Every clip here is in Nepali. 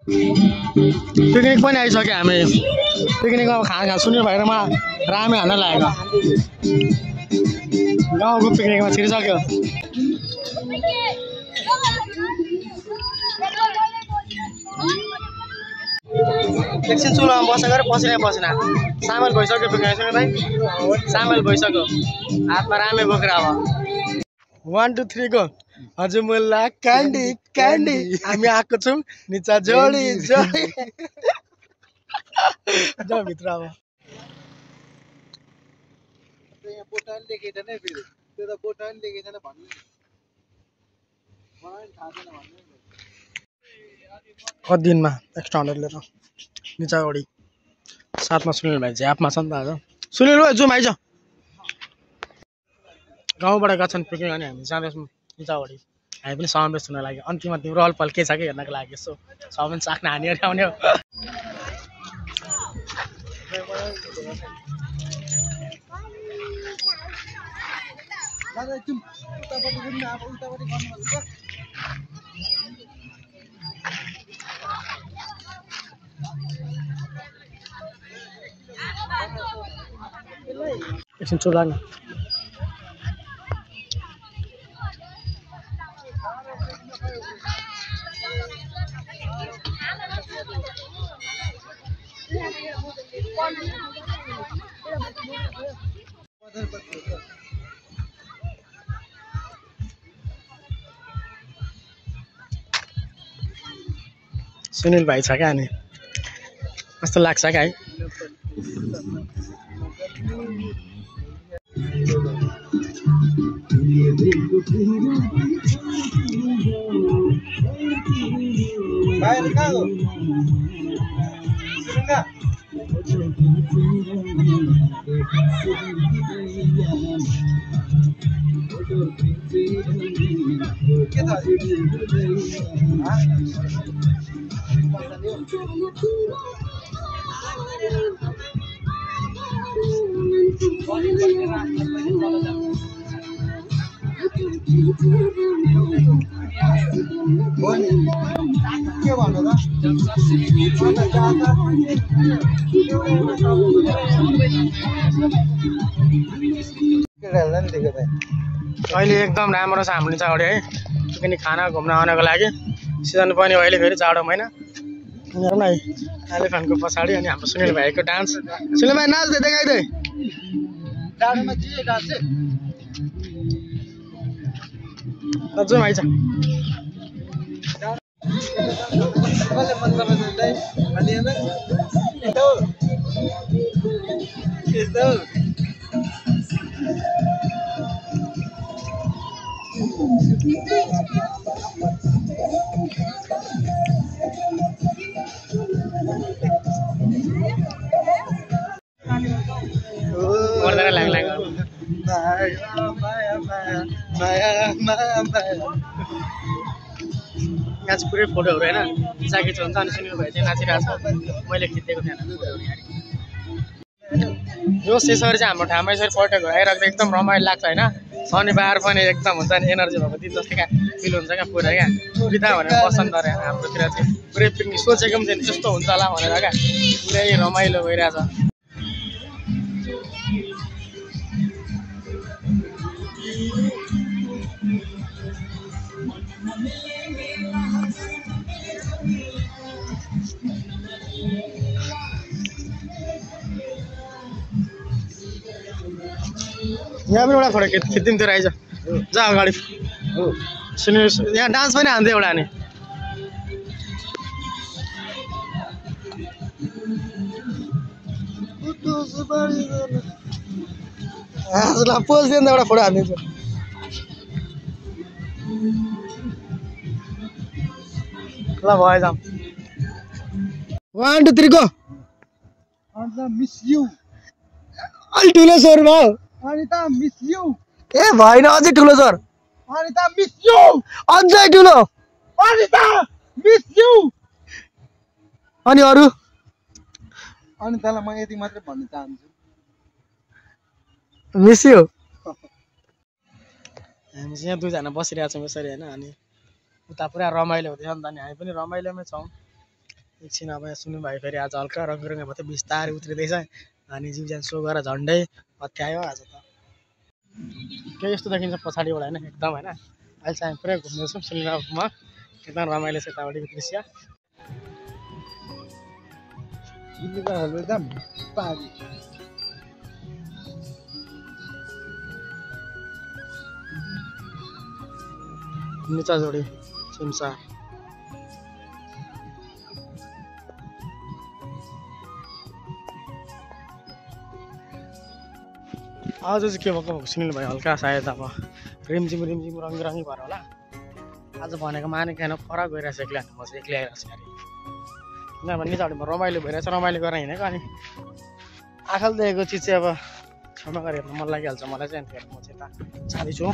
पिकनिक पनि आइसक्यो हामी पिकनिकमा खाना सुनिल भएरमा रामे हान्न लागेको गाउँको पिकनिकमा छिरिसक्यो एकछिन चुलामा बसेर पसिना सामेल भइसक्यो पिकनिक भाइ सामेल भइसक्यो हातमा रामे बोकेर अब 1 2 3 गो हजुमुल्ला क्यान्डी क्यान्डी हामी आएको छौँ निचा जोडी जोडी जाऊ भित्र अब यहाँ बोटान लेखेको छैन फेरि त्यो त बोटान लेखेको छैन भन्नु मलाई थाहा छैन भन्नु कति दिनमा एक्स्ट्रा 100 लिएर निचा जोडी साथमा सुनिल भाइ झ्यापमा छ नि त आज सुनिल भाइ जाउँ आइज गाउँबाट गछन् पिकनिक अनि हामी जाँदैछौँ निचावडी हामी पनि समावेश हुन लाग्यो अन्तिममा तिम्रो अल्पल के छ कि हेर्नको लागि यसो सब पनि चाख्न हानी आउने हो एकछिन चुला नि सुनिल भाइ छ क्या अनि कस्तो लाग्छ क्या है बाहिर कहाँ हो के छ के भन्नु त अहिले एकदम राम्रो छ हाम्रो निचावडी है पिकनिक खाना घुम्न आउनको लागि सिजन पनि अहिले फेरि जाडो महिना हेर्नु है एलिफेन्टको पछाडि अनि हाम्रो सुनिल भाइको डान्स सुनिल भाइ नाच्दै देखाइदे डाँडामा जे डाँड्छ जाउँ आइज कसले मन पराउँदै अनि यस्तो यस्तो गर्दैन लाग्ला यहाँ चाहिँ पुरै फोटोहरू होइन जाकेट हुन्छ अनि सुनिल भाइ चाहिँ नाचिरहेको छ मैले खिचेको थिएन यो यसरी चाहिँ हाम्रो ठाउँमा यसरी पर्यटकहरू आइरहेको एकदम रमाइलो लाग्छ होइन शनिबार पनि एकदम हुन्छ नि एनर्जी भएको दिन जस्तो क्या फिल हुन्छ क्या पुरै क्या बिदा भनेर पसन्द गरे हाम्रोतिर चाहिँ पुरै पिकनिक सोचेको पनि थिएन यस्तो हुन्छ होला भनेर क्या पुरै रमाइलो भइरहेछ यहाँ पनि एउटा फोटो खिचिदिउँ त्यो आइज जा अगाडि सुनि यहाँ डान्स पनि हान्थ्यो एउटा नि पोज दिनु त एउटा फोटो हानिदिन्छु ल भयो जाऊँ 1 2 3 गो मिस यु अलि ठुलो स्वर भयो अनिता मिस यु ए भएन अझै ठुलो स्वर अनिता मिस यु अझै ठुलो अनिता मिस यु अनि अरु अनितालाई म यति मात्र भन्न चाहन्छु मिस यु हामी चाहिँ यहाँ दुईजना बसिरहेको छौँ यसरी होइन अनि उता पुरा रमाइलो हुँदैछ नि त अनि हामी पनि रमाइलोमै छौँ एकछिन अब सुन्नु भाइ फेरि आज हल्का रङ्गरङ्ग भयो त बिस्तारै उत्रिँदैछ अनि जिउज्यान सो गरेर झन्डै हत्यायो आज त केही यस्तो देखिन्छ पछाडिबाट होइन एकदम होइन अहिले चाहिँ हामी पुरै घुम्दैछौँ सिलिन्डरमा एकदम रमाइलो छ यतापट्टिको दृश्य एकदम पानी निचा जोडी सुनसार आज चाहिँ के भएको सुनिल भाइ हल्का सायद अब रिमझिम रङ्गी भएर होला आज भनेको माने खान फरक गइरहेछ एक्लै म चाहिँ एक्लै आइरहेको छु यार किनभने निचाडीमा रमाइलो भइरहेछ रमाइलो गरेर हिँडेको अनि आँखाले देखेको चिज चाहिँ अब छेउमा गएर हेर्नु मन लागिहाल्छ मलाई चाहिँ अनि म चाहिँ यता जाँदैछु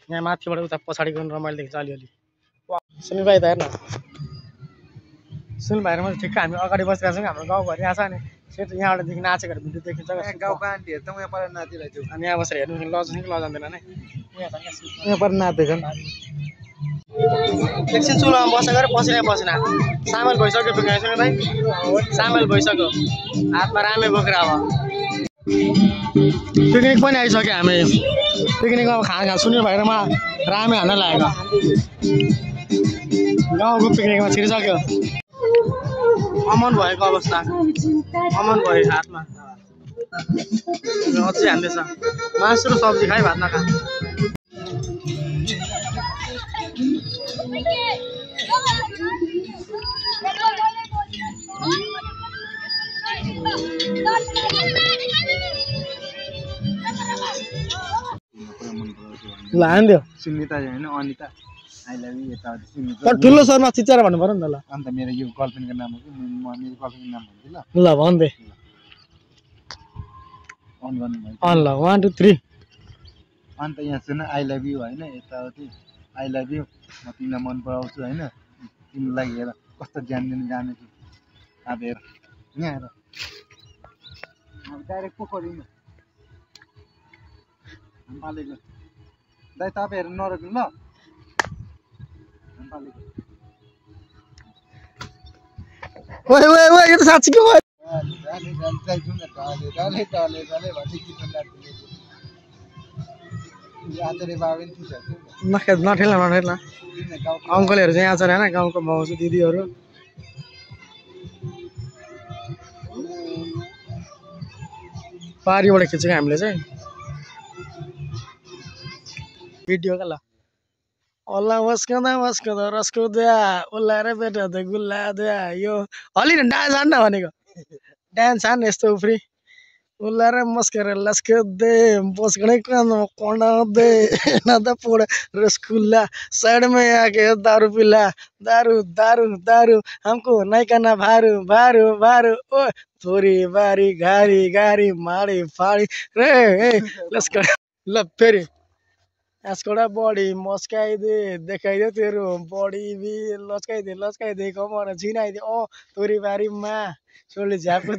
यहाँ माथिबाट उता पछाडि गएर रमाइलो देखिन्छ अलिअलि सुनिल भाइ त हेर्न सुनिल भाइ र म ठिक्क हामी अगाडि बसिरहेको छौँ हाम्रो गाउँभरि यहाँ छ अनि सेट यहाँबाटदेखि नाचेको भिडियो देखिन्छ गाउँको आन्टीहरू त यहाँ पर नाचिरहेको छु अनि यहाँ बसेर हेर्नु लजाउँछ कि लजाउँदैन नै यहाँ पर नाच्दैछन् एकछिन चुलोमा बसेको र पसिना सामेल भइसक्यो सुनिल भाइ सामेल भइसक्यो हातमा रामे बोकेर अब पिकनिक पनि आइसक्यो हामी पिकनिकमा खाना सुनिल भाइ र म रामे हान्न लागेको गाउँको पिकनिकमा छिरिसक्यो अमन भएको अवस्था अमन भयो हातमा अझै हान्दैछ मासु र सब्जी खाइ भात नखा ल हान्दियो सुनिता होइन अनिता आई लभ यु यताउति सुनिता तर ठुलो स्वरमा चिच्याएर भन्नु पर्यो नि त ल अन्त मेरो यो गर्लफ्रेन्डको नाम हो कि मेरो गर्लफ्रेन्डको नाम भन्छु ल ल भन्दे अन गर्नु भयो अन ल 1 2 3 अन्त यहाँ सुन आई लभ यु होइन यताउति आई लभ यु म तिमीलाई मन पराउँछु होइन तिमीलाई हेर कस्तो ध्यान दिनु जानेछु अब हेर यहाँ हेर अब डाइरेक्ट पोखरीमा हाम्पालेको दाइ तपाईँहरू नरोक्नु ल हाम्पालेको ओए ओए ओए यो त साँच्चीको भयो नठेल्न अङ्कलहरू चाहिँ यहाँ छ होइन गाउँको भाउजू दिदीहरू पारिबाट खिचेको हामीले चाहिँ भिडियो क्या ल ओला मस्कदा रसको दिया ओला र बेटा त गुल्ला दिया यो हलिन डान्स हान्न भनेको डान्स हान्न यस्तो उफ्री ओला र मस्केर लस्को दे बसगणे कोंडा दे ना द पोड़ा रसगुल्ला साइड में आके दारू पिला दारू दारू दारू हमको नहीं करना भारू भारू भारू ओ थोड़ी बारी गारी गारी मारी फाड़ी रे लस्को ल फेरि यसकोटा बॉडी मस्काइदे देखाइदे तेरो बॉडी भी लचकाइदे कमर झिनाइदे ओ तोरी बारी मा छोले झ्यापको